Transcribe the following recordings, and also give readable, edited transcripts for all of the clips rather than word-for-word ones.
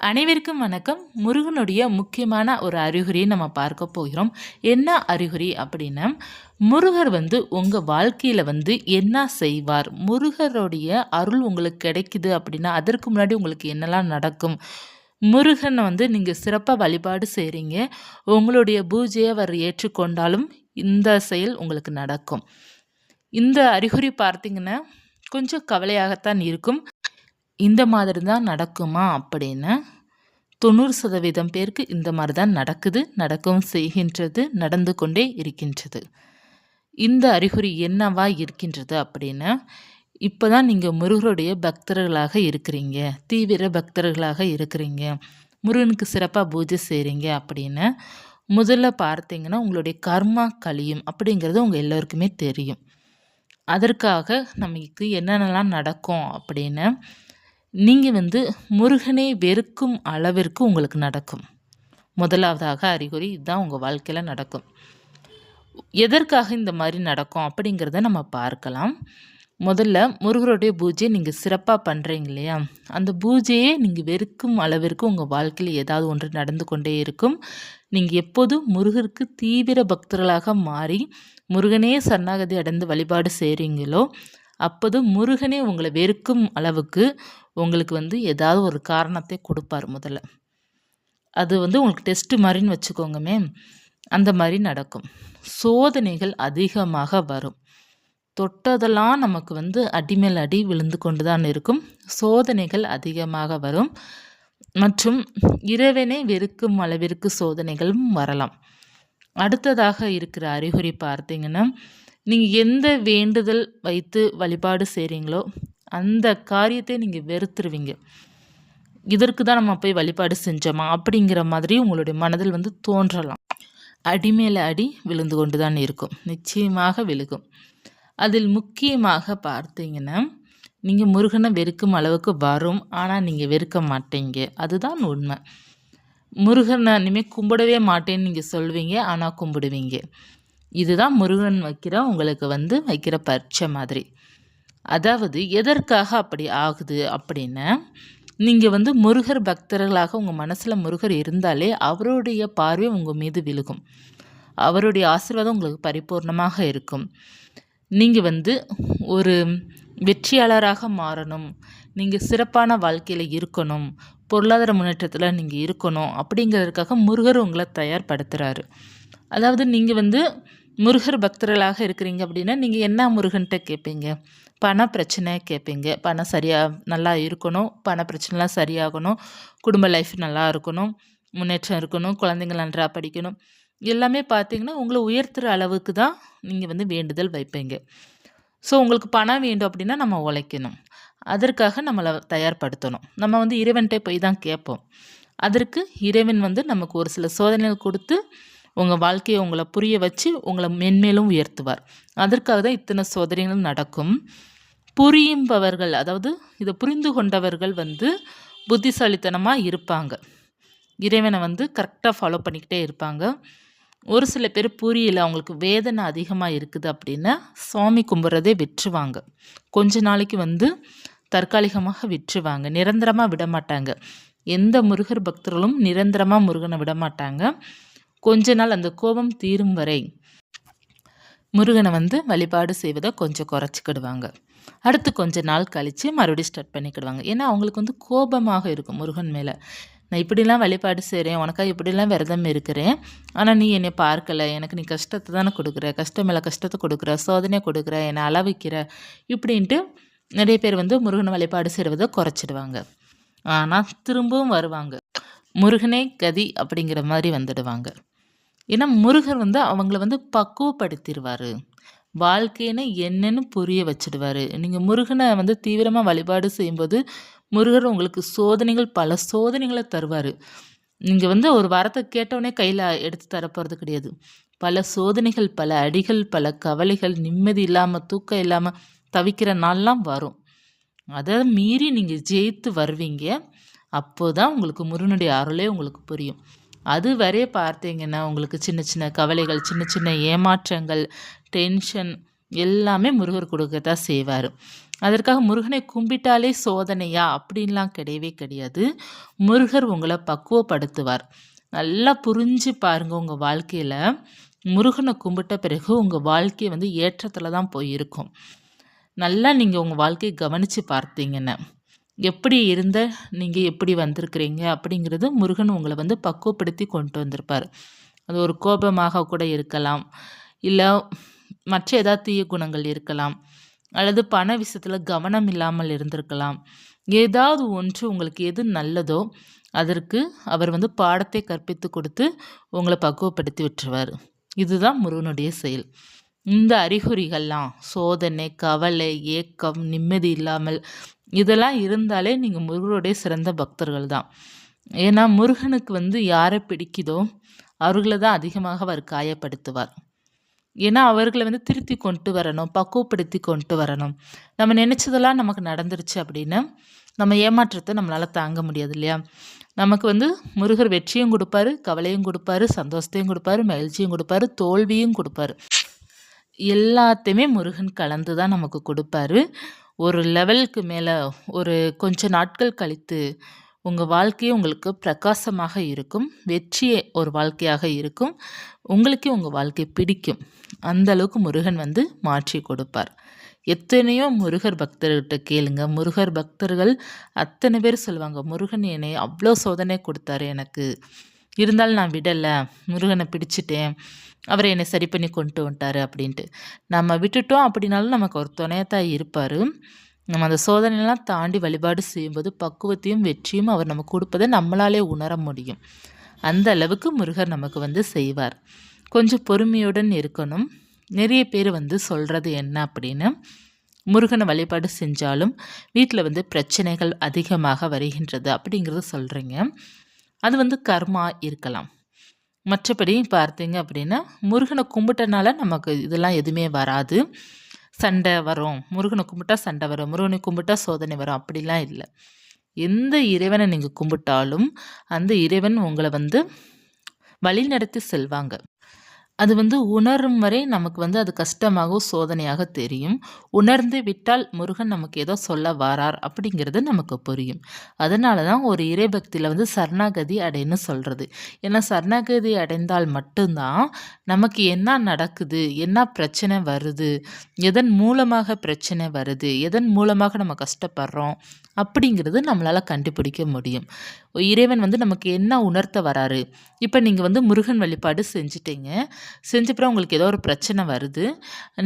அனைவருக்கும் வணக்கம். முருகனுடைய முக்கியமான ஒரு அறிகுறியை நம்ம பார்க்க போகிறோம். என்ன அறிகுறி அப்படின்னா, முருகர் உங்கள் வாழ்க்கையில் என்ன செய்வார், முருகருடைய அருள் உங்களுக்கு கிடைக்குது அப்படின்னா அதற்கு முன்னாடி உங்களுக்கு என்னெல்லாம் நடக்கும், முருகனை நீங்கள் சிறப்பாக வழிபாடு செய்கிறீங்க, உங்களுடைய பூஜையை அவர் ஏற்றுக்கொண்டாலும் இந்த செயல் உங்களுக்கு நடக்கும். இந்த அறிகுறி பார்த்தீங்கன்னா கொஞ்சம் கவலையாகத்தான் இருக்கும். இந்த மாதிரி தான் நடக்குமா அப்படின்னு 90% பேருக்கு இந்த மாதிரி தான் நடக்குது, நடக்கவும் செய்கின்றது, நடந்து கொண்டே இருக்கின்றது. இந்த அறிகுறி என்னவா இருக்கின்றது அப்படின்னா, இப்போ தான் நீங்கள் முருகருடைய பக்தர்களாக இருக்கிறீங்க, தீவிர பக்தர்களாக இருக்கிறீங்க, முருகனுக்கு சிறப்பாக பூஜை செய்கிறீங்க அப்படின்னு முதல்ல பார்த்தீங்கன்னா உங்களுடைய கர்மா கழியும் அப்படிங்கிறது உங்கள் எல்லோருக்குமே தெரியும். அதற்காக நமக்கு என்னென்னலாம் நடக்கும் அப்படின்னு, நீங்கள் முருகனை வெறுக்கும் அளவிற்கு உங்களுக்கு நடக்கும். முதலாவதாக அறிகுறி இதுதான் உங்கள் வாழ்க்கையில் நடக்கும். எதற்காக இந்த மாதிரி நடக்கும் அப்படிங்கிறத நம்ம பார்க்கலாம். முதல்ல முருகருடைய பூஜையை நீங்கள் சிறப்பாக பண்ணுறீங்க இல்லையா, அந்த பூஜையை நீங்கள் வெறுக்கும் அளவிற்கு உங்கள் வாழ்க்கையில் ஏதாவது ஒன்று நடந்து கொண்டே இருக்கும். நீங்கள் எப்போதும் முருகருக்கு தீவிர பக்தர்களாக மாறி முருகனே சரணாகதி அடைந்து வழிபாடு செய்கிறீங்களோ அப்போது முருகனே உங்களை வெறுக்கும் அளவுக்கு உங்களுக்கு ஏதாவது ஒரு காரணத்தை கொடுப்பார். முதல்ல அது உங்களுக்கு டெஸ்ட்டு மாதிரின்னு வச்சுக்கோங்கமே, அந்த மாதிரி நடக்கும். சோதனைகள் அதிகமாக வரும். தொட்டதெல்லாம் நமக்கு அடிமேல் அடி விழுந்து கொண்டு தான் இருக்கும். சோதனைகள் அதிகமாக வரும் மற்றும் இறைவனை வெறுக்கும் அளவிற்கு சோதனைகளும் வரலாம். அடுத்ததாக இருக்கிற அறிகுறி பார்த்தீங்கன்னா, நீங்கள் எந்த வேண்டுதல் வைத்து வழிபாடு செய்கிறீங்களோ அந்த காரியத்தை நீங்கள் வெறுத்துருவீங்க. இதற்கு தான் நம்ம போய் வழிபாடு செஞ்சோமா அப்படிங்கிற மாதிரி உங்களுடைய மனதில் தோன்றலாம். அடிமேல அடி விழுந்து கொண்டு தான் இருக்கும், நிச்சயமாக விழுகும். அதில் முக்கியமாக பார்த்தீங்கன்னா, நீங்கள் முருகனை வெறுக்கும் அளவுக்கு வரும், ஆனால் நீங்கள் வெறுக்க மாட்டீங்க, அதுதான் உண்மை. முருகனை இனிமேல் கும்பிடவே மாட்டேன்னு நீங்கள் சொல்வீங்க, ஆனால் கும்பிடுவீங்க. இதுதான் முருகன் வைக்கிற உங்களுக்கு வைக்கிற பரீட்சை மாதிரி. அதாவது எதற்காக அப்படி ஆகுது அப்படின்னா, நீங்கள் முருகர் பக்தர்களாக உங்கள் மனசில் முருகர் இருந்தாலே அவருடைய பார்வை உங்கள் மீது விழுகும், அவருடைய ஆசீர்வாதம் உங்களுக்கு பரிபூர்ணமாக இருக்கும். நீங்கள் ஒரு வெற்றியாளராக மாறணும், நீங்கள் சிறப்பான வாழ்க்கையில் இருக்கணும், பொருளாதார முன்னேற்றத்தில் நீங்கள் இருக்கணும் அப்படிங்கிறதுக்காக முருகர் உங்களை தயார்படுத்துகிறாரு. அதாவது நீங்கள் முருகர் பக்தர்களாக இருக்கிறீங்க அப்படின்னா நீங்கள் என்ன முருகன்கிட்ட கேட்பீங்க, பண பிரச்சனை கேட்பீங்க. பணம் சரியாக நல்லா இருக்கணும், பண பிரச்சனைலாம் சரியாகணும், குடும்ப லைஃப் நல்லா இருக்கணும், முன்னேற்றம் இருக்கணும், குழந்தைங்க நன்றாக படிக்கணும், எல்லாமே பார்த்தீங்கன்னா உங்களை உயர்த்துகிற அளவுக்கு தான் நீங்கள் வேண்டுதல் வைப்பீங்க. ஸோ உங்களுக்கு பணம் வேண்டும் அப்படின்னா நம்ம உழைக்கணும், அதற்காக நம்மளை தயார்படுத்தணும். நம்ம இறைவன்கிட்ட போய் தான் கேட்போம். அதற்கு இறைவன் நமக்கு ஒரு சில சோதனைகள் கொடுத்து உங்கள் வாழ்க்கையை உங்களை புரிய வச்சு உங்களை மென்மேலும் உயர்த்துவார். அதற்காக தான் இத்தனை சோதனைகள் நடக்கும். புரியும்பவர்கள், அதாவது இதை புரிந்து கொண்டவர்கள் புத்திசாலித்தனமாக இருப்பாங்க, இறைவனை கரெக்டாக ஃபாலோ பண்ணிக்கிட்டே இருப்பாங்க. ஒரு சில பேர் புரியல, அவங்களுக்கு வேதனை அதிகமாக இருக்குது அப்படின்னா சுவாமி கும்பிட்றதே விட்டுருவாங்க. கொஞ்ச நாளைக்கு தற்காலிகமாக விட்டுருவாங்க, நிரந்தரமாக விட மாட்டாங்க. எந்த முருகர் பக்தர்களும் நிரந்தரமாக முருகனை விட மாட்டாங்க. கொஞ்ச நாள் அந்த கோபம் தீரும் வரை முருகனை வழிபாடு செய்வதை கொஞ்சம் குறைச்சிக்கிடுவாங்க. அடுத்து கொஞ்ச நாள் கழித்து மறுபடியும் ஸ்டார்ட் பண்ணிக்கிடுவாங்க. ஏன்னா அவங்களுக்கு கோபமாக இருக்கும் முருகன் மேலே. நான் இப்படிலாம் வழிபாடு செய்கிறேன், உனக்காக இப்படிலாம் விரதம் இருக்கிறேன், ஆனால் நீ என்னை பார்க்கலை, எனக்கு நீ கஷ்டத்தை தானே கொடுக்குற, கஷ்டம் மேலே கஷ்டத்தை கொடுக்குற, சோதனையை கொடுக்குற, என்னை அளவிக்கிற, இப்படின்ட்டு நிறைய பேர் முருகனை வழிபாடு செய்கிறத குறைச்சிடுவாங்க. ஆனால் திரும்பவும் வருவாங்க, முருகனே கதி அப்படிங்கிற மாதிரி வந்துடுவாங்க. ஏன்னா முருகர் அவங்கள பக்குவப்படுத்திடுவார், வாழ்க்கைன்னு என்னன்னு புரிய வச்சிடுவார். நீங்கள் முருகனை தீவிரமாக வழிபாடு செய்யும்போது முருகர் உங்களுக்கு சோதனைகள், பல சோதனைகளை தருவார். நீங்கள் ஒரு வாரத்தை கேட்டவுடனே கையில் எடுத்து தரப்போகிறது கிடையாது. பல சோதனைகள், பல அடிகள், பல கவலைகள், நிம்மதி இல்லாமல் தூக்கம் இல்லாமல் தவிக்கிற நாள்லாம் வரும். அதை மீறி நீங்கள் ஜெயித்து வருவீங்க. அப்போது தான் உங்களுக்கு முருகனுடைய அருளே உங்களுக்கு புரியும். அது வரைய பார்த்தீங்கன்னா உங்களுக்கு சின்ன சின்ன கவலைகள், சின்ன சின்ன ஏமாற்றங்கள், டென்ஷன் எல்லாமே முருகர் கொடுக்க தான் செய்வார். அதற்காக முருகனை கும்பிட்டாலே சோதனையா அப்படின்லாம் கிடையவே கிடையாது. முருகர் உங்கள பக்குவப்படுத்துவார். நல்லா புரிஞ்சு பாருங்க உங்க வாழ்க்கையில. முருகனை கும்பிட்ட பிறகு உங்க வாழ்க்கை வந்து ஏற்றத்துல தான் போய் இருக்கும். நல்லா நீங்க உங்க வாழ்க்கைய கவனிச்சு பார்த்தீங்கன்னா, எப்படி இருந்த நீங்க எப்படி வந்திருக்கிறீங்க அப்படிங்கிறது முருகன் உங்கள வந்து பக்குவப்படுத்தி கொண்டு வந்திருப்பார். அது ஒரு கோபமாக கூட இருக்கலாம். இல்ல மற்ற ஏதாவது தீய குணங்கள் இருக்கலாம். அல்லது பண விஷயத்துல கவனம் இல்லாமல் இருந்திருக்கலாம். ஏதாவது ஒன்று உங்களுக்கு எது நல்லதோ, அதற்கு அவர் வந்து பாடத்தை கற்பித்துக் கொடுத்து உங்கள பக்குவப்படுத்தி விட்டுருவாரு. இதுதான் முருகனுடைய செயல். இந்த அறிகுறிகள்லாம் சோதனை, கவலை, ஏக்கம், நிம்மதி இல்லாமல் இதெல்லாம் இருந்தாலே நீங்க முருகனுடைய சிறந்த பக்தர்கள் தான். ஏன்னா முருகனுக்கு வந்து யாரை பிடிக்குதோ அவர்கள தான் அதிகமாக அவர் காயப்படுத்துவார். ஏன்னா அவர்கள வந்து திருத்தி கொண்டு வரணும், பக்குவப்படுத்தி கொண்டு வரணும். நம்ம நினைச்சதெல்லாம் நமக்கு நடந்துருச்சு அப்படின்னா, நம்ம ஏமாற்றத்த நம்மளால தாங்க முடியாது இல்லையா? நமக்கு வந்து முருகர் வெற்றியும் குடுப்பாரு, கவலையும் குடுப்பாரு, சந்தோஷத்தையும் குடுப்பாரு, மகிழ்ச்சியும் குடுப்பாரு, தோல்வியும் குடுப்பாரு. எல்லாத்தையுமே முருகன் கலந்து தான் நமக்கு குடுப்பாரு. ஒரு லெவலுக்கு மேல ஒரு கொஞ்ச நாட்கள் கழித்து உங்க வாழ்க்கையே உங்களுக்கு பிரகாசமாக இருக்கும். வெற்றி ஒரு வாழ்க்கையாக இருக்கும். உங்களுக்கே உங்க வாழ்க்கை பிடிக்கும். அந்த அளவுக்கு முருகன் வந்து மாற்றி கொடுப்பார். எத்தனையோ முருகர் பக்தர்கிட்ட கேளுங்க. முருகர் பக்தர்கள் அத்தனை பேர் சொல்லுவாங்க, முருகன் என்னை அவ்வளோ சோதனை கொடுத்தாரு எனக்கு. இருந்தாலும் நான் விடல. முருகனை பிடிச்சிட்டேன். அவர் என்னை சரி பண்ணி கொண்டு வந்துட்டாரு அப்படின்ட்டு. நம்ம விட்டுட்டோம் அப்படின்னாலும் நமக்கு ஒரு துணையா தான் இருப்பாரு. நம்ம அந்த சோதனையெல்லாம் தாண்டி வழிபாடு செய்யும்போது பக்குவத்தையும் வெற்றியும் அவர் நமக்கு கொடுப்பதை நம்மளாலே உணர முடியும். அந்த அளவுக்கு முருகர் நமக்கு வந்து செய்வார். கொஞ்சம் பொறுமையுடன் இருக்கணும். நிறைய பேர் வந்து சொல்கிறது என்ன அப்படின்னு, முருகனை வழிபாடு செஞ்சாலும் வீட்டில் வந்து பிரச்சனைகள் அதிகமாக வருகின்றது அப்படிங்கிறத சொல்கிறீங்க. அது வந்து கர்மா இருக்கலாம். மற்றபடி பார்த்தீங்க அப்படின்னா, முருகனை கும்பிட்டனால நமக்கு இதெல்லாம் எதுவுமே வராது. சண்டை வரும், முருகனை கும்பிட்டா சண்டை வரும், முருகனை கும்பிட்டா சோதனை வரும் அப்படிலாம் இல்லை. எந்த இறைவனை நீங்கள் கும்பிட்டாலும் அந்த இறைவன் உங்களை வந்து வழிநடத்தி செல்வாங்க. அது வந்து உணரும் வரை நமக்கு வந்து அது கஷ்டமாக சோதனையாக தெரியும். உணர்ந்து விட்டால் முருகன் நமக்கு ஏதோ சொல்ல வாரார் அப்படிங்கிறது நமக்கு புரியும். அதனால தான் ஒரு இறைபக்தியில் வந்து சரணாகதி அடைன்னு சொல்கிறது. ஏன்னா சரணாகதி அடைந்தால் மட்டும்தான் நமக்கு என்ன நடக்குது, என்ன பிரச்சனை வருது, எதன் மூலமாக பிரச்சனை வருது, எதன் மூலமாக நம்ம கஷ்டப்படுறோம் அப்படிங்கிறது நம்மளால் கண்டுபிடிக்க முடியும். இறைவன் வந்து நமக்கு என்ன உணர்த்த வராரு. இப்போ நீங்கள் வந்து முருகன் வழிபாடு செஞ்சிட்டீங்க. செஞ்சப்புறம் உங்களுக்கு ஏதோ ஒரு பிரச்சனை வருது.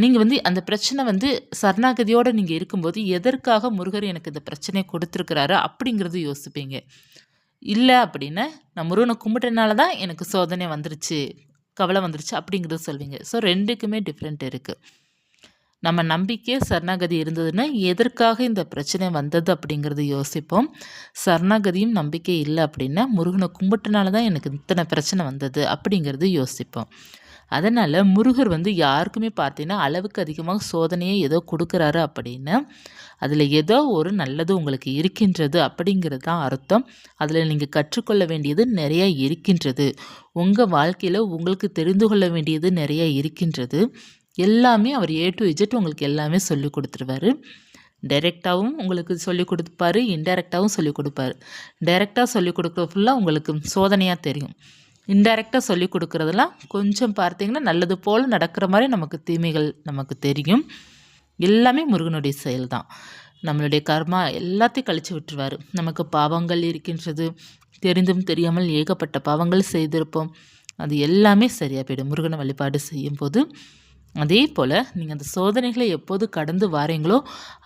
நீங்கள் வந்து அந்த பிரச்சனை வந்து சரணாகதியோடு நீங்கள் இருக்கும்போது எதற்காக முருகர் எனக்கு இந்த பிரச்சனையை கொடுத்துருக்கிறாரு அப்படிங்கிறது யோசிப்பீங்க. இல்லை அப்படின்னா நான் முருகனை கும்பிட்டனால தான் எனக்கு சோதனை வந்துருச்சு, கவலை வந்துருச்சு அப்படிங்கிறது சொல்வீங்க. ஸோ ரெண்டுக்குமே டிஃப்ரெண்ட் இருக்குது. நம்ம நம்பிக்கை சரணாகதி இருந்ததுன்னா எதற்காக இந்த பிரச்சனை வந்தது அப்படிங்கிறது யோசிப்போம். சரணாகதியும் நம்பிக்கை இல்லை அப்படின்னா முருகனை கும்பிட்டனால தான் எனக்கு இத்தனை பிரச்சனை வந்தது அப்படிங்கிறது யோசிப்போம். அதனால் முருகர் வந்து யாருக்குமே பார்த்தீங்கன்னா அளவுக்கு அதிகமாக சோதனையை ஏதோ கொடுக்குறாரு அப்படின்னா அதில் ஏதோ ஒரு நல்லது உங்களுக்கு இருக்கின்றது அப்படிங்கிறது தான் அர்த்தம். அதில் நீங்கள் கற்றுக்கொள்ள வேண்டியது நிறைய இருக்கின்றது. உங்கள் வாழ்க்கையில் உங்களுக்கு தெரிந்து கொள்ள வேண்டியது நிறைய இருக்கின்றது. எல்லாமே அவர் A to Z உங்களுக்கு எல்லாமே சொல்லி கொடுத்துருவாரு. டைரெக்டாகவும் உங்களுக்கு சொல்லிக் கொடுப்பாரு, இன்டைரக்டாகவும் சொல்லிக் கொடுப்பாரு. டைரெக்டாக சொல்லிக் கொடுக்குறது ஃபுல்லாக உங்களுக்கு சோதனையாக தெரியும். இன்டைரக்டாக சொல்லிக் கொடுக்குறதெல்லாம் கொஞ்சம் பார்த்தீங்கன்னா நல்லது போல் நடக்கிற மாதிரி நமக்கு தீமைகள் நமக்கு தெரியும். எல்லாமே முருகனுடைய செயல் தான். நம்மளுடைய கர்மா எல்லாத்தையும் கழிச்சு விட்டுருவார். நமக்கு பாவங்கள் இருக்கின்றது, தெரிந்தும் தெரியாமல் ஏகப்பட்ட பாவங்கள் செய்திருப்போம். அது எல்லாமே சரியாக போயிடும் முருகனை வழிபாடு செய்யும்போது. அதே போல் நீங்கள் அந்த சோதனைகளை எப்போது கடந்து வாரீங்களோ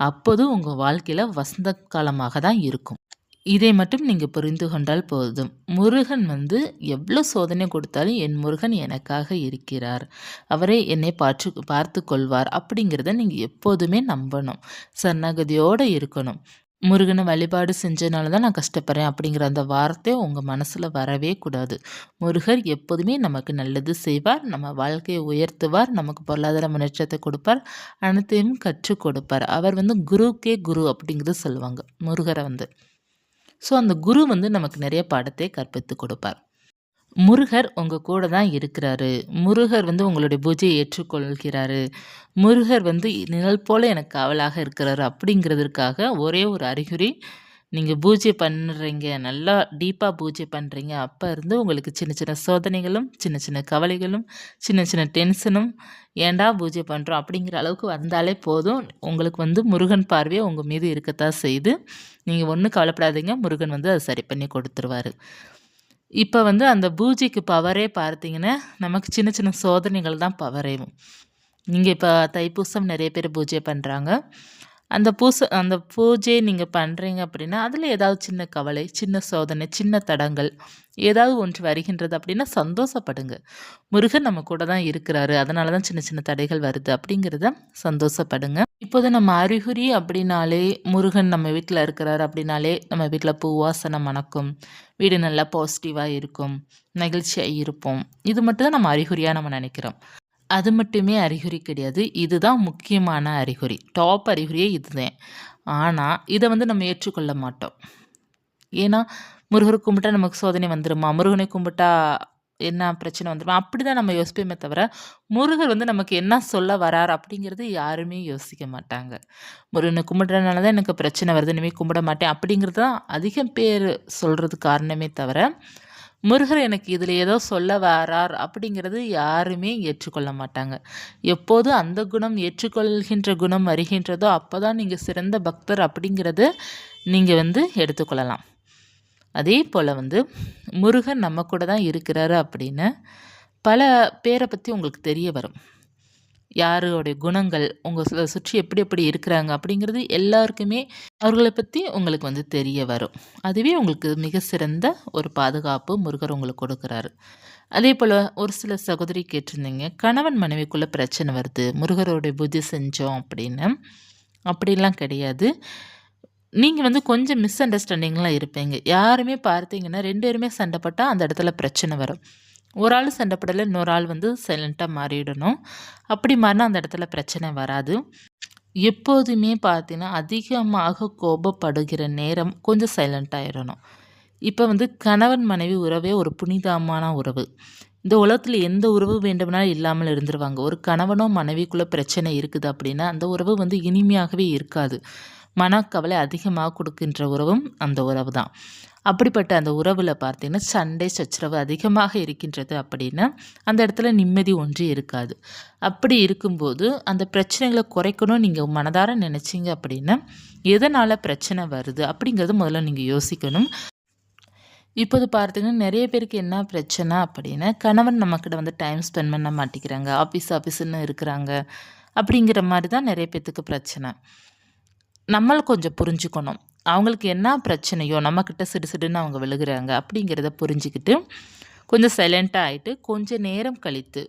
அப்போது உங்கள் வாழ்க்கையில் வசந்த காலமாக தான் இருக்கும். இதை மட்டும் நீங்கள் புரிந்து கொண்டால் போதும். முருகன் வந்து எவ்வளோ சோதனை கொடுத்தாலும் என் முருகன் எனக்காக இருக்கிறார், அவரே என்னை பார்த்து கொள்வார் அப்படிங்கிறத நீங்கள் எப்போதுமே நம்பணும். சரணாகதியோடு இருக்கணும். முருகனை வழிபாடு செஞ்சனால தான் நான் கஷ்டப்படுறேன் அப்படிங்கிற அந்த வார்த்தை உங்கள் மனசில் வரவே கூடாது. முருகர் எப்போதுமே நமக்கு நல்லது செய்வார், நம்ம வாழ்க்கையை உயர்த்துவார், நமக்கு பொருளாதார முன்னேற்றத்தை கொடுப்பார், அனைத்தையும் கற்றுக் கொடுப்பார். அவர் வந்து குருக்கே குரு அப்படிங்கிறது சொல்லுவாங்க முருகரை வந்து. ஸோ அந்த குரு வந்து நமக்கு நிறைய பாடத்தை கற்பித்து கொடுப்பார். முருகர் உங்க கூட தான் இருக்கிறாரு. முருகர் வந்து உங்களுடைய பூஜையை ஏற்றுக்கொள்கிறாரு. முருகர் வந்து நிழல் போல எனக்கு காவலாக இருக்கிறாரு அப்படிங்கிறதற்காக ஒரே ஒரு அறிகுறி, நீங்க பூஜை பண்ணுறீங்க, நல்லா டீப்பா பூஜை பண்றீங்க. அப்ப இருந்து உங்களுக்கு சின்ன சின்ன சோதனைகளும், சின்ன சின்ன கவலைகளும், சின்ன சின்ன டென்ஷனும், ஏன்டா பூஜை பண்றோம் அப்படிங்கிற அளவுக்கு வந்தாலே போதும். உங்களுக்கு வந்து முருகன் பார்வை உங்க மீது இருக்கத்தான் செய்யுது. நீங்க ஒண்ணும் கவலைப்படாதீங்க. முருகன் வந்து அத சரி பண்ணி கொடுத்துருவாரு. இப்ப வந்து அந்த பூஜைக்கு பவரே பார்த்தீங்கன்னா, நமக்கு சின்ன சின்ன சோதனைகள் தான் பவரேவும். நீங்க இப்ப தைப்பூசம் நெறைய பேர் பூஜை பண்றாங்க. அந்த பூஜை நீங்க பண்றீங்க அப்படின்னா, அதில ஏதாவது சின்ன கவலை, சின்ன சோதனை, சின்ன தடங்கல் ஏதாவது ஒன்று வருகின்றது அப்படின்னா சந்தோஷப்படுங்க. முருகன் நம்ம கூட தான் இருக்கிறாரு. அதனால தான் சின்ன சின்ன தடைகள் வருது அப்படிங்கிறத சந்தோஷப்படுங்க. இப்போது நம்ம அறிகுறி அப்படின்னாலே, முருகன் நம்ம வீட்ல இருக்கிறாரு அப்படின்னாலே, நம்ம வீட்ல பூ வாசனை மணக்கும். வீடு நல்லா பாசிட்டிவா இருக்கும். நெகிழ்ச்சியா இருப்போம். இது மட்டும் தான் நம்ம அறிகுறியா நம்ம நெனைக்கிறோம். அது மட்டுமே அறிகுறி கிடையாது. இதுதான் முக்கியமான அறிகுறி. டாப் அறிகுறியே இதுதான். ஆனா, இத வந்து நம்ம ஏற்றுக்கொள்ள மாட்டோம். ஏன்னா, முருகர கும்பிட்டா நமக்கு சோதனை வந்துருமா? முருகனை கும்பிட்டா என்ன பிரச்சனை வந்துருமா? அப்படிதான் நம்ம யோசிப்போமே தவிர, முருகர் வந்து நமக்கு என்ன சொல்ல வரார் அப்படிங்கிறது யாருமே யோசிக்க மாட்டாங்க. முருகன கும்பிடுறதுனால தான் எனக்கு பிரச்சனை வருது. இனிமே கும்பிட மாட்டேன் அப்படிங்கிறது தான் அதிகம் பேர் சொல்றதுக்கு காரணமே தவிர, முருகர் எனக்கு இதில ஏதோ சொல்ல வரார் அப்படிங்கிறது யாருமே ஏற்றுக்கொள்ள மாட்டாங்க. எப்போது அந்த குணம் ஏற்றுக்கொள்கின்ற குணம் வருகின்றதோ, அப்பதான் நீங்க சிறந்த பக்தர் அப்படிங்கிறத நீங்க வந்து எடுத்துக்கொள்ளலாம். அதே போல வந்து முருகன் நம்ம கூட தான் இருக்கிறாரு அப்படின்னு பல பேரை பத்தி உங்களுக்கு தெரிய வரும். யாருடைய குணங்கள், சுற்றி எப்படி எப்படி இருக்கிறாங்க அப்படிங்கிறது எல்லாருக்குமே அவர்கள பத்தி உங்களுக்கு வந்து தெரிய வரும். அதுவே உங்களுக்கு மிக சிறந்த ஒரு பாதுகாப்பு முருகர் உங்களுக்கு கொடுக்குறாரு. அதேபோல ஒரு சில சகோதரி கேட்டிருந்தீங்க, கணவன் மனைவிக்குள்ள பிரச்சனை வருது. முருகருடைய பூஜை செஞ்சோம் அப்படின்னு. அப்படிலாம் கிடையாது. நீங்க வந்து கொஞ்சம் மிஸ் அண்டர்ஸ்டாண்டிங்ல இருப்பீங்க. யாருமே பார்த்தீங்கன்னா 2 பேருமே சண்டை போட்டா அந்த இடத்துல பிரச்சனை வரும். ஒரு ஆள் சண்டை போடல, இன்னொரு ஆள் வந்து சைலன்ட்டா மாறிடணும். அப்படி மாறினா அந்த இடத்துல பிரச்சனை வராது. எப்போதுமே பார்த்தீங்கன்னா, அதிகமாக கோபப்படுகிற நேரம் கொஞ்சம் சைலன்ட் ஆயிரணும். இப்ப வந்து கணவன் மனைவி உறவே ஒரு புனிதமான உறவு. இந்த உலகத்துல எந்த உறவு வேண்டுமானாலும் இல்லாமல் இருந்துருவாங்க. ஒரு கணவனோ மனைவிக்குள்ள பிரச்சனை இருக்குது அப்படின்னா, அந்த உறவு வந்து இனிமையாகவே இருக்காது. மனக்கவலை அதிகமாக கொடுக்கின்ற உறவும் அந்த உறவு தான். அப்படிப்பட்ட அந்த உறவுல பார்த்தீங்கன்னா, சண்டை சச்சரவு அதிகமாக இருக்கின்றது அப்படின்னா, அந்த இடத்துல நிம்மதி ஒன்றி இருக்காது. அப்படி இருக்கும்போது, அந்த பிரச்சனைகள குறைக்கணும்னு நீங்க மனதார நினைச்சீங்க அப்படின்னா, எதனால பிரச்சனை வருது அப்படிங்கிறத முதல்ல நீங்க யோசிக்கணும். இப்போது பார்த்தீங்கன்னா, நெறைய பேருக்கு என்ன பிரச்சனை அப்படின்னா, கணவன் நம்மகிட்ட வந்து டைம் ஸ்பெண்ட் பண்ண மாட்டேங்கிறாங்க. ஆஃபீஸ்ன்னு இருக்கிறாங்க. அப்படிங்கிற மாரி தான் நெறைய பேத்துக்கு பிரச்சனை. நம்மள கொஞ்சம் புரிஞ்சுக்கணும். அவங்களுக்கு என்ன பிரச்சனையோ, நம்மகிட்ட சிடுசிடுன்னு அவங்க விழுகுறாங்க அப்படிங்கிறத புரிஞ்சுக்கிட்டு, கொஞ்சம் சைலன்ட்டா ஆயிட்டு, கொஞ்ச நேரம் கழித்து,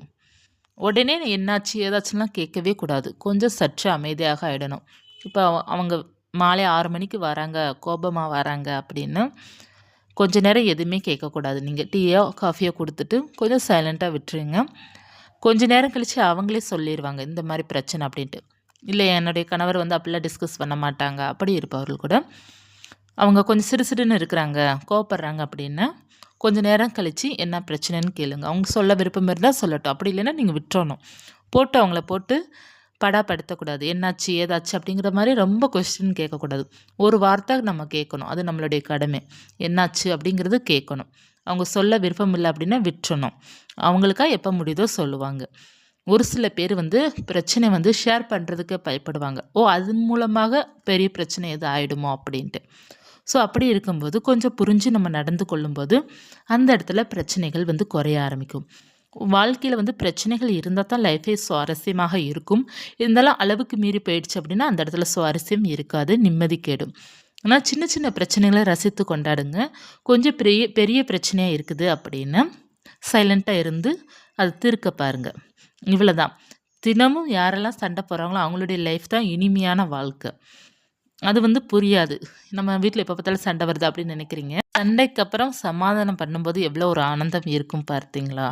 உடனே என்னாச்சு, ஏதாச்சுன்லாம் கேட்கவே கூடாது. கொஞ்சம் சற்று அமைதியாக ஆயிடணும். இப்போ அவங்க மாலை 6 மணிக்கு வராங்க, கோபமா வராங்க அப்படின்னு, கொஞ்ச நேரம் எதுவுமே கேட்கக்கூடாது. நீங்க டீயோ, காஃபியோ குடுத்துட்டு, கொஞ்சம் சைலன்ட்டா விட்டுருங்க. கொஞ்ச நேரம் கழிச்சு அவங்களே சொல்லிருவாங்க, இந்த மாரி பிரச்சனை அப்படின்ட்டு. இல்ல என்னுடைய கணவர் வந்து அப்படிலாம் டிஸ்கஸ் பண்ண மாட்டாங்க. அப்படி இருப்பவர்கள் கூட, அவங்க கொஞ்சம் சிடுசிடுன்னு இருக்கிறாங்க, கோவப்படுறாங்க அப்படின்னா, கொஞ்ச நேரம் கழிச்சு என்ன பிரச்சனைன்னு கேளுங்க. அவங்க சொல்ல விருப்பம் இருந்தா சொல்லட்டும். அப்படி இல்லைன்னா நீங்க விட்டுறணும். அவங்கள போட்டு படாப்படுத்தக்கூடாது. என்னாச்சு? ஏதாச்சு? அப்படிங்கிற மாரி ரொம்ப கொஸ்டின் கேட்கக்கூடாது. ஒரு வார்த்தை நம்ம கேட்கணும். அது நம்மளுடைய கடமை. என்னாச்சு? அப்படிங்கிறது கேட்கணும். அவங்க சொல்ல விருப்பம் இல்ல அப்படின்னா விட்டுறணும். அவங்களுக்கா எப்ப முடியுதோ சொல்லுவாங்க. ஒரு சில பேர் வந்து பிரச்சனை வந்து ஷேர் பண்ணுறதுக்கு பயப்படுவாங்க. அதன் மூலமாக பெரிய பிரச்சனை எதுவும் ஆயிடுமோ அப்படின்ட்டு. ஸோ அப்படி இருக்கும்போது கொஞ்சம் புரிஞ்சு நம்ம நடந்து கொள்ளும்போது அந்த இடத்துல பிரச்சனைகள் வந்து குறைய ஆரம்பிக்கும். வாழ்க்கையில் வந்து பிரச்சனைகள் இருந்தால் தான் லைஃபே சுவாரஸ்யமாக இருக்கும். இருந்தாலும் அளவுக்கு மீறி போயிடுச்சு அப்படின்னா அந்த இடத்துல சுவாரஸ்யம் இருக்காது, நிம்மதி கேடும். ஆனால் சின்ன சின்ன பிரச்சனைகளை ரசித்து கொண்டாடுங்க. கொஞ்சம் பெரிய பெரிய பிரச்சனையாக இருக்குது அப்படின்னா சைலண்ட்டாக இருந்து அது தீர்க்க பாருங்கள். இவ்வளோதான். தினமும் யாரெல்லாம் சண்டை போடுறாங்களோ அவங்களுடைய லைஃப் தான் இனிமையான வாழ்க்கை. அது வந்து புரியாது. நம்ம வீட்ல எப்போ பார்த்தாலும் சண்டை வருது அப்படின்னு நினைக்கிறீங்க. சண்டைக்கு அப்புறம் சமாதானம் பண்ணும்போது எவ்வளோ ஒரு ஆனந்தம் இருக்கும் பார்த்தீங்களா?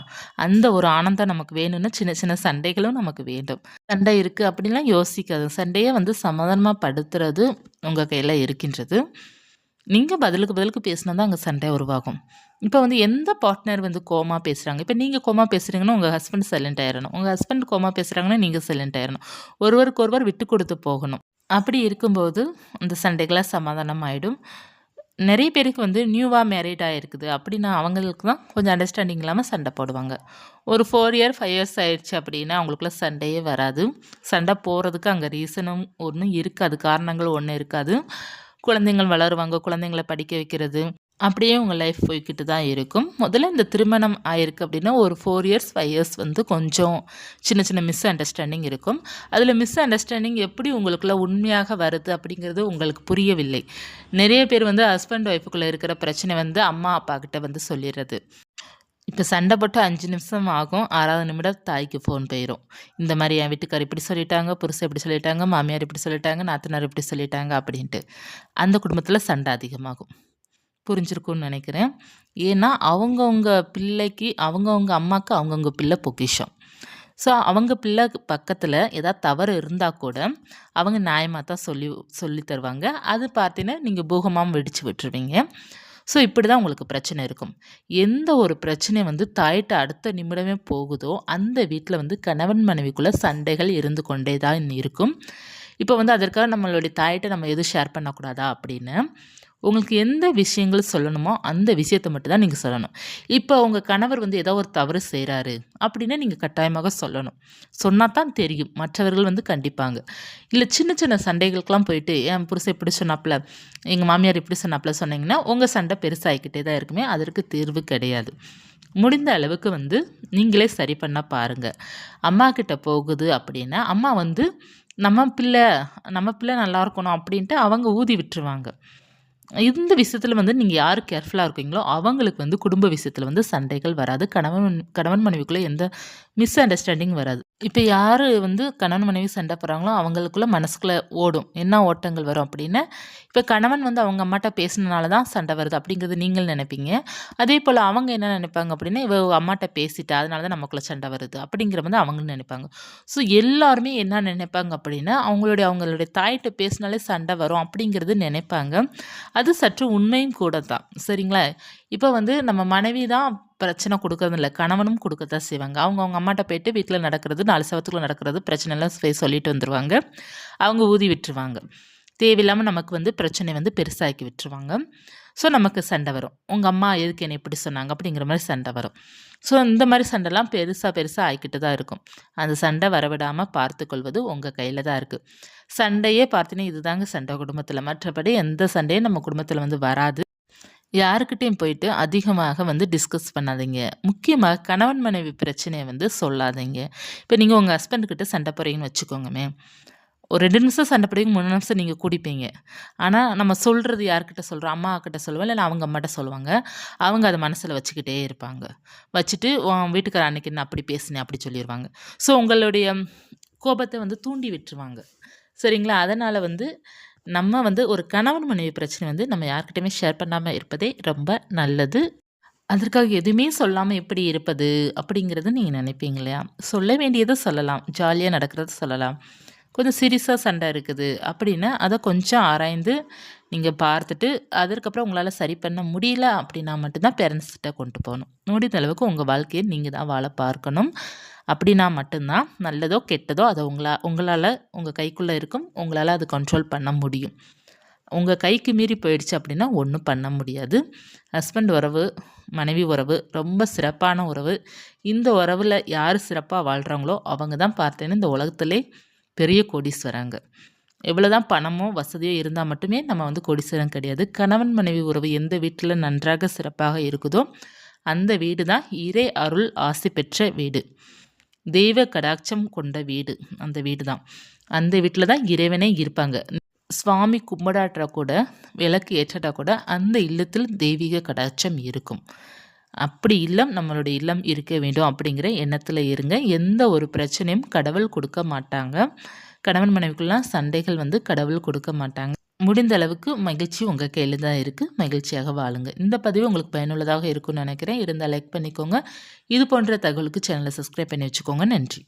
அந்த ஒரு ஆனந்தம் நமக்கு வேணும்னா சின்ன சின்ன சண்டைகளும் நமக்கு வேண்டும். சண்டை இருக்கு அப்படின்லாம் யோசிக்காது. சண்டைய வந்து சமாதானமா படுத்துறது உங்க கையில இருக்கின்றது. நீங்கள் பதிலுக்கு பேசினா தான் அங்கே சண்டை உருவாகும். இப்போ வந்து எந்த பார்ட்னர் வந்து கோவமா பேசுகிறாங்க, இப்போ நீங்கள் கோவமா பேசுகிறீங்கன்னா உங்கள் ஹஸ்பண்ட் சைலண்ட் ஆயிரணும், உங்கள் ஹஸ்பண்ட் கோவமா பேசுகிறாங்கன்னா நீங்கள் சைலண்ட் ஆயிரணும். ஒருவருக்கொருவர் விட்டு கொடுத்து போகணும். அப்படி இருக்கும்போது அந்த சண்டைகளாக சமாதானம் ஆகிடும். நிறைய பேருக்கு வந்து நியூவாக மேரிட் ஆகிருக்குது அப்படின்னா அவங்களுக்கு தான் கொஞ்சம் அண்டர்ஸ்டாண்டிங் இல்லாமல் சண்டை போடுவாங்க. ஒரு 4 இயர் 5 இயர்ஸ் ஆயிடுச்சு அப்படின்னா அவங்களுக்குள்ள சண்டையே வராது. சண்டை போகிறதுக்கு அங்கே ரீசனும் ஒன்றும் இருக்காது, காரணங்கள் ஒன்றும் இருக்காது. குழந்தைங்கள் வளருவாங்க, குழந்தைங்கள படிக்க வைக்கிறது, அப்படியே உங்கள் லைஃப் போய்க்கிட்டு தான் இருக்கும். முதல்ல இந்த திருமணம் ஆயிருக்கு அப்படின்னா ஒரு 4 இயர்ஸ் 5 இயர்ஸ் வந்து கொஞ்சம் சின்ன சின்ன மிஸ் அண்டர்ஸ்டாண்டிங் இருக்கும். அதில் மிஸ் அண்டர்ஸ்டாண்டிங் எப்படி உங்களுக்குள்ள உண்மையாக வருது அப்படிங்கிறது உங்களுக்கு புரியவில்லை. நிறைய பேர் வந்து ஹஸ்பண்ட் ஒய்ஃபுக்குள்ளே இருக்கிற பிரச்சனை வந்து அம்மா அப்பா கிட்ட வந்து சொல்லிடுறது. இப்போ சண்டை போட்டு 5 நிமிஷம் ஆகும், 6வது நிமிடம் தாய்க்கு ஃபோன் போயிடும். இந்த மாதிரி என் வீட்டுக்கார் இப்படி சொல்லிட்டாங்க, புருஷன் இப்படி சொல்லிட்டாங்க, மாமியார் இப்படி சொல்லிட்டாங்க, நாத்தனார் இப்படி சொல்லிட்டாங்க அப்படின்ட்டு அந்த குடும்பத்தில் சண்டை அதிகமாகும். புரிஞ்சிருக்கும்னு நினைக்கிறேன். ஏன்னா அவங்கவுங்க பிள்ளைக்கு அவங்கவுங்க அம்மாவுக்கு அவங்கவுங்க பிள்ளை பொக்கிஷம். ஸோ அவங்க பிள்ளை பக்கத்தில் ஏதாவது தவறு இருந்தால் கூட அவங்க நியாயமாக தான் சொல்லி தருவாங்க. அது பார்த்தீங்கன்னா நீங்கள் பூகமாக வெடித்து விட்டுருவீங்க. ஸோ இப்படி தான் உங்களுக்கு பிரச்சனை இருக்கும். எந்த ஒரு பிரச்சனை வந்து தாயிட்ட அடுத்த நிமிடமே போகுதோ அந்த வீட்டில் வந்து கணவன் மனைவிக்குள்ளே சண்டைகள் இருந்து கொண்டே தான் இருக்கும். இப்போ வந்து அதற்காக நம்மளுடைய தாயிட்ட நம்ம எதுவும் ஷேர் பண்ணக்கூடாதா அப்படின்னு உங்களுக்கு எந்த விஷயங்கள் சொல்லணுமோ அந்த விஷயத்தை மட்டும் தான் நீங்கள் சொல்லணும். இப்போ உங்கள் கணவர் வந்து ஏதோ ஒரு தவறு செய்கிறாரு அப்படின்னா நீங்கள் கட்டாயமாக சொல்லணும். சொன்னால் தான் தெரியும், மற்றவர்கள் வந்து கண்டிப்பாங்க. இல்லை சின்ன சின்ன சண்டைகளுக்கெல்லாம் போயிட்டு என் புருஷன் இப்படி சொன்னாப்புல, எங்கள் மாமியார் இப்படி சொன்னாப்புல சொன்னீங்கன்னா உங்கள் சண்டை பெருசாகிக்கிட்டே தான் இருக்குமே, அதற்கு தீர்வு கிடையாது. முடிந்த அளவுக்கு வந்து நீங்களே சரி பண்ண பாருங்கள். அம்மா கிட்ட போகுது அப்படின்னா அம்மா வந்து நம்ம பிள்ளை நல்லா இருக்கணும் அப்படின்ட்டு அவங்க ஊதி விட்டுருவாங்க. இந்த விஷயத்தில் வந்து நீங்கள் யார் கேர்ஃபுல்லாக இருக்கீங்களோ அவங்களுக்கு வந்து குடும்ப விஷயத்தில் வந்து சண்டைகள் வராது. கணவன் மனைவிக்குள்ளே எந்த மிஸ் அண்டர்ஸ்டாண்டிங் வராது. இப்போ யார் வந்து கணவன் மனைவி சண்டை போடுறாங்களோ அவங்களுக்குள்ள மனசுக்குள்ளே ஓடும், என்ன ஓட்டங்கள் வரும் அப்படின்னு. இப்போ கணவன் வந்து அவங்க அம்மாட்ட பேசினால தான் சண்டை வருது அப்படிங்கிறது நீங்கள் நினைப்பீங்க. அதே போல் அவங்க என்ன நினைப்பாங்க அப்படின்னா, இவ அம்மாட்ட பேசிட்டா அதனால தான் நமக்குள்ளே சண்டை வருது அப்படிங்கிற வந்து அவங்களும் நினைப்பாங்க. ஸோ எல்லாருமே என்ன நினைப்பாங்க அப்படின்னா, அவங்களுடைய தாயிட்ட பேசினாலே சண்டை வரும் அப்படிங்கிறது நினைப்பாங்க. அது சற்று உண்மையும் கூட தான், சரிங்களா? இப்போ வந்து நம்ம மனைவி தான் பிரச்சனை கொடுக்கறதில்ல, கணவனும் கொடுக்கத்தான் செய்வாங்க. அவங்க அம்மாட்ட போயிட்டு வீட்டில் நடக்கிறது 4 செவத்துக்குள்ள நடக்கிறது பிரச்சனைலாம் சொல்லிட்டு வந்துடுவாங்க. அவங்க ஊதி விட்டுருவாங்க. தேவையில்லாமல் நமக்கு வந்து பிரச்சனை வந்து பெருசாக்கி விட்டுருவாங்க. ஸோ நமக்கு சண்டை வரும். உங்கள் அம்மா எதுக்கு என்னை இப்படி சொன்னாங்க அப்படிங்கிற மாதிரி சண்டை வரும். ஸோ இந்த மாதிரி சண்டைலாம் பெருசாக ஆகிக்கிட்டு தான் இருக்கும். அந்த சண்டை வரவிடாமல் பார்த்துக்கொள்வது உங்கள் கையில் தான் இருக்குது. சண்டையே பார்த்தீங்கன்னா இதுதாங்க சண்டை குடும்பத்தில். மற்றபடி எந்த சண்டையும் நம்ம குடும்பத்தில் வந்து வராது. யாருக்கிட்டையும் போயிட்டு அதிகமாக வந்து டிஸ்கஸ் பண்ணாதீங்க. முக்கியமாக கணவன் மனைவி பிரச்சனையை வந்து சொல்லாதீங்க. இப்போ நீங்கள் உங்கள் ஹஸ்பண்ட்கிட்ட சண்டை போடுறீங்கன்னு வச்சுக்கோங்கமே, ஒரு 2 நிமிஷம் சண்டை போடுவீங்க, 3 நிமிஷம் நீங்கள் கூடிப்பீங்க. ஆனால் நம்ம சொல்கிறது யார்கிட்ட சொல்கிறோம், அம்மா கிட்ட சொல்லுவோம், இல்லைன்னா அவங்க அம்மாட்ட சொல்லுவாங்க. அவங்க அதை மனசில் வச்சுக்கிட்டே இருப்பாங்க. வச்சுட்டு உன் வீட்டுக்கார அன்னைக்கு நான் அப்படி பேசினேன் அப்படி சொல்லிடுவாங்க. ஸோ உங்களுடைய கோபத்தை வந்து தூண்டி விட்டுருவாங்க, சரிங்களா? அதனால் வந்து நம்ம வந்து ஒரு கணவன் மனைவி பிரச்சனை வந்து நம்ம யார்கிட்டையுமே ஷேர் பண்ணாமல் இருப்பதே ரொம்ப நல்லது. அதற்காக எதுவுமே சொல்லாமல் எப்படி இருப்பது அப்படிங்கிறது நீங்கள் நினைப்பீங்க இல்லையா? சொல்ல வேண்டியதை சொல்லலாம், ஜாலியாக நடக்கிறத சொல்லலாம். கொஞ்சம் சீரியஸாக சண்டை இருக்குது அப்படின்னா அதை கொஞ்சம் ஆராய்ந்து நீங்கள் பார்த்துட்டு அதற்கப்புறம் உங்களால் சரி பண்ண முடியல அப்படின்னா மட்டும்தான் பேரண்ட்ஸ்கிட்ட கொண்டு போகணும். முடிந்த அளவுக்கு உங்கள் வாழ்க்கையை நீங்கள் தான் வாழ பார்க்கணும். அப்படின்னா மட்டும்தான் நல்லதோ கெட்டதோ அதை உங்களால் உங்கள் கைக்குள்ளே இருக்கும், உங்களால் அது கண்ட்ரோல் பண்ண முடியும். உங்கள் கைக்கு மீறி போயிடுச்சு அப்படின்னா ஒன்றும் பண்ண முடியாது. ஹஸ்பண்ட் உறவு, மனைவி உறவு ரொம்ப சிறப்பான உறவு. இந்த உறவில் யார் சிறப்பாக வாழ்கிறாங்களோ அவங்க தான் பார்த்தீங்கன்னா இந்த உலகத்திலே பெரிய கோடீஸ்வரங்க. எவ்வளோதான் பணமோ வசதியோ இருந்தால் மட்டுமே நம்ம வந்து கோடீஸ்வரன் கிடையாது. கணவன் மனைவி உறவு எந்த வீட்டில் நன்றாக சிறப்பாக இருக்குதோ அந்த வீடு தான் இறை அருள் ஆசி பெற்ற வீடு, தெய்வ கடாட்சம் கொண்ட வீடு. அந்த வீடு தான், அந்த வீட்டில் தான் இறைவனே இருப்பாங்க. சுவாமி கும்பிடாட்டா கூட, விளக்கு ஏற்றட்டா கூட அந்த இல்லத்தில் தெய்வீக கடாட்சம் இருக்கும். அப்படி இல்லம் நம்மளுடைய இல்லம் இருக்க வேண்டும் அப்படிங்கிற எண்ணத்தில் இருங்க. எந்த ஒரு பிரச்சனையும் கடவுள் கொடுக்க மாட்டாங்க. கணவன் மனைவிக்குள்ளலாம் சண்டைகள் வந்து கடவுள் கொடுக்க மாட்டாங்க. முடிந்த அளவுக்கு மகிழ்ச்சி உங்கள் கையில் தான் இருக்குது. மகிழ்ச்சியாக வாழுங்க. இந்த பதிவு உங்களுக்கு பயனுள்ளதாக இருக்கும்னு நினைக்கிறேன். இருந்தால் லைக் பண்ணிக்கோங்க. இது போன்ற தகவலுக்கு சேனலை சப்ஸ்கிரைப் பண்ணி வச்சுக்கோங்க. நன்றி.